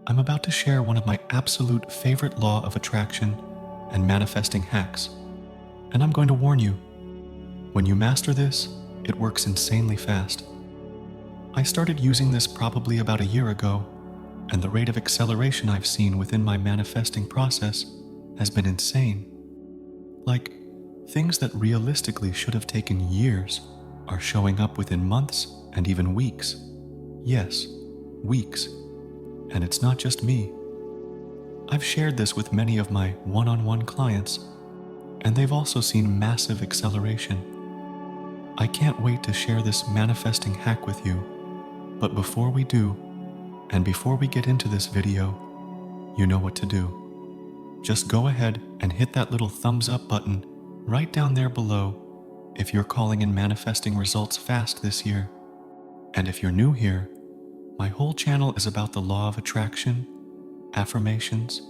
I'm about to share one of my absolute favorite law of attraction and manifesting hacks. And I'm going to warn you, when you master this, it works insanely fast. I started using this probably about a year ago, and the rate of acceleration I've seen within my manifesting process has been insane. Like, things that realistically should have taken years are showing up within months and even weeks. Yes, weeks. And it's not just me. I've shared this with many of my one-on-one clients, and they've also seen massive acceleration. I can't wait to share this manifesting hack with you, but before we do, and before we get into this video, you know what to do. Just go ahead and hit that little thumbs up button right down there below if you're calling in manifesting results fast this year. And if you're new here, my whole channel is about the law of attraction, affirmations,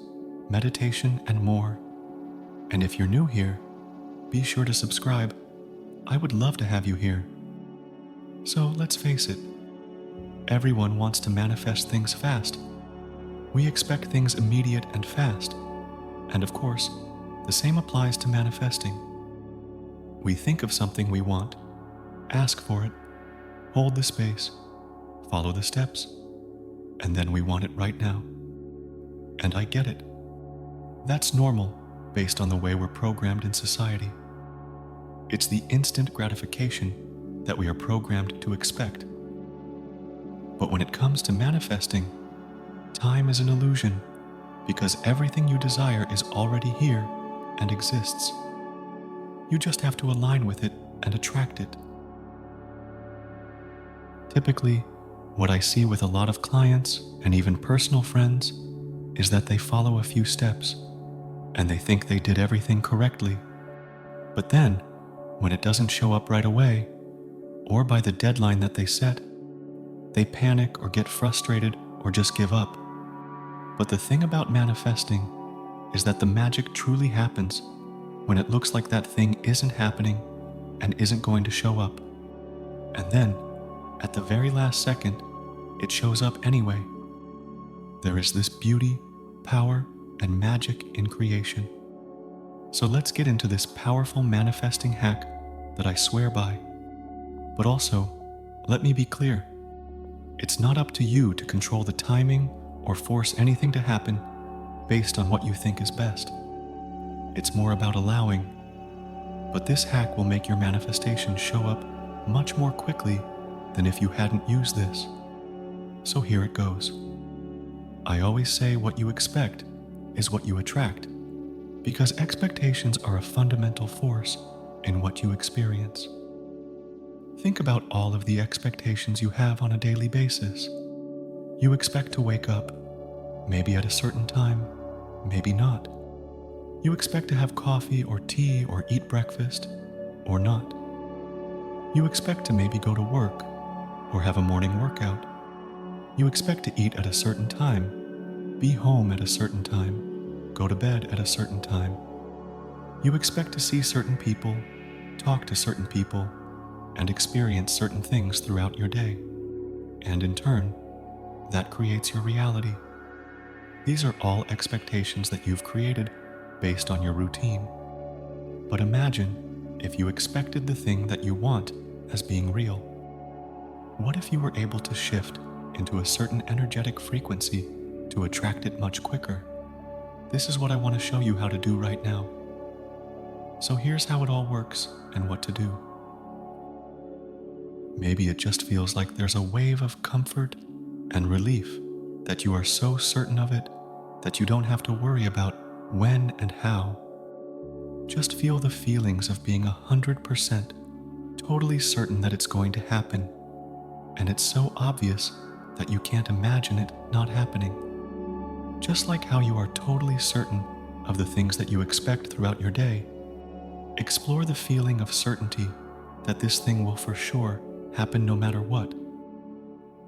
meditation, and more. And if you're new here, be sure to subscribe. I would love to have you here. So let's face it, everyone wants to manifest things fast. We expect things immediate and fast. And of course, the same applies to manifesting. We think of something we want, ask for it, hold the space, follow the steps, and then we want it right now. And I get it. That's normal based on the way we're programmed in society. It's the instant gratification that we are programmed to expect. But when it comes to manifesting, time is an illusion because everything you desire is already here and exists. You just have to align with it and attract it. Typically, what I see with a lot of clients and even personal friends is that they follow a few steps and they think they did everything correctly. But then, when it doesn't show up right away, or by the deadline that they set, they panic or get frustrated or just give up. But the thing about manifesting is that the magic truly happens when it looks like that thing isn't happening and isn't going to show up. And then, at the very last second, it shows up anyway. There is this beauty, power, and magic in creation. So let's get into this powerful manifesting hack that I swear by. But also, let me be clear. It's not up to you to control the timing or force anything to happen based on what you think is best. It's more about allowing. But this hack will make your manifestation show up much more quickly than if you hadn't used this. So here it goes. I always say what you expect is what you attract, because expectations are a fundamental force in what you experience. Think about all of the expectations you have on a daily basis. You expect to wake up, maybe at a certain time, maybe not. You expect to have coffee or tea or eat breakfast, or not. You expect to maybe go to work, or have a morning workout. You expect to eat at a certain time, be home at a certain time, go to bed at a certain time. You expect to see certain people, talk to certain people, and experience certain things throughout your day. And in turn, that creates your reality. These are all expectations that you've created based on your routine. But imagine if you expected the thing that you want as being real. What if you were able to shift into a certain energetic frequency to attract it much quicker? This is what I want to show you how to do right now. So here's how it all works and what to do. Maybe it just feels like there's a wave of comfort and relief that you are so certain of it that you don't have to worry about when and how. Just feel the feelings of being 100% totally certain that it's going to happen, and it's so obvious that you can't imagine it not happening. Just like how you are totally certain of the things that you expect throughout your day, explore the feeling of certainty that this thing will for sure happen no matter what.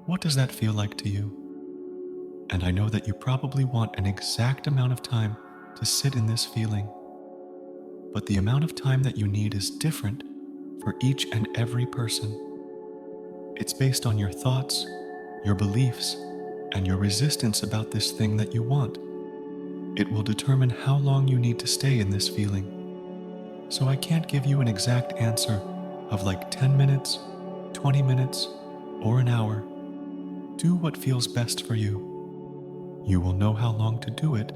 What does that feel like to you? And I know that you probably want an exact amount of time to sit in this feeling, but the amount of time that you need is different for each and every person. It's based on your thoughts, your beliefs, and your resistance about this thing that you want. It will determine how long you need to stay in this feeling. So I can't give you an exact answer of like 10 minutes, 20 minutes, or an hour. Do what feels best for you. You will know how long to do it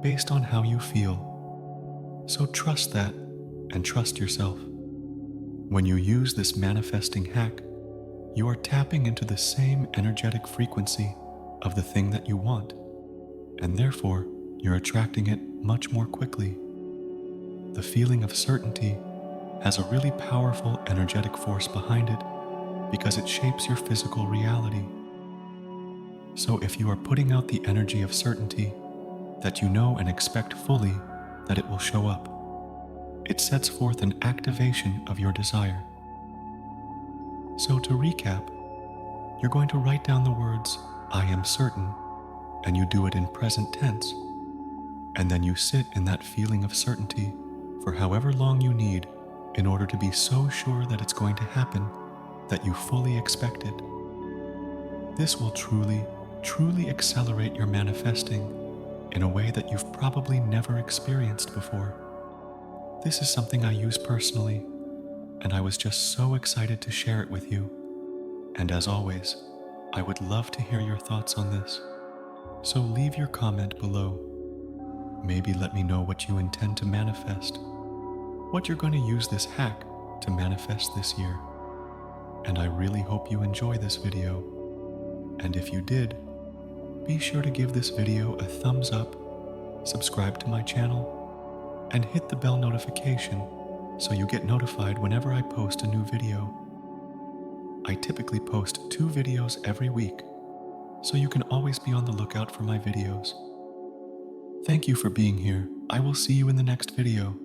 based on how you feel. So trust that and trust yourself. When you use this manifesting hack, you are tapping into the same energetic frequency of the thing that you want, and therefore you're attracting it much more quickly. The feeling of certainty has a really powerful energetic force behind it because it shapes your physical reality. So if you are putting out the energy of certainty that you know and expect fully that it will show up, it sets forth an activation of your desire. So to recap, you're going to write down the words, "I am certain," and you do it in present tense. And then you sit in that feeling of certainty for however long you need in order to be so sure that it's going to happen that you fully expect it. This will truly accelerate your manifesting in a way that you've probably never experienced before. This is something I use personally, and I was just so excited to share it with you. And as always, I would love to hear your thoughts on this. So leave your comment below. Maybe let me know what you intend to manifest, what you're going to use this hack to manifest this year. And I really hope you enjoy this video. And if you did, be sure to give this video a thumbs up, subscribe to my channel, and hit the bell notification so you get notified whenever I post a new video. I typically post 2 videos every week, so you can always be on the lookout for my videos. Thank you for being here. I will see you in the next video.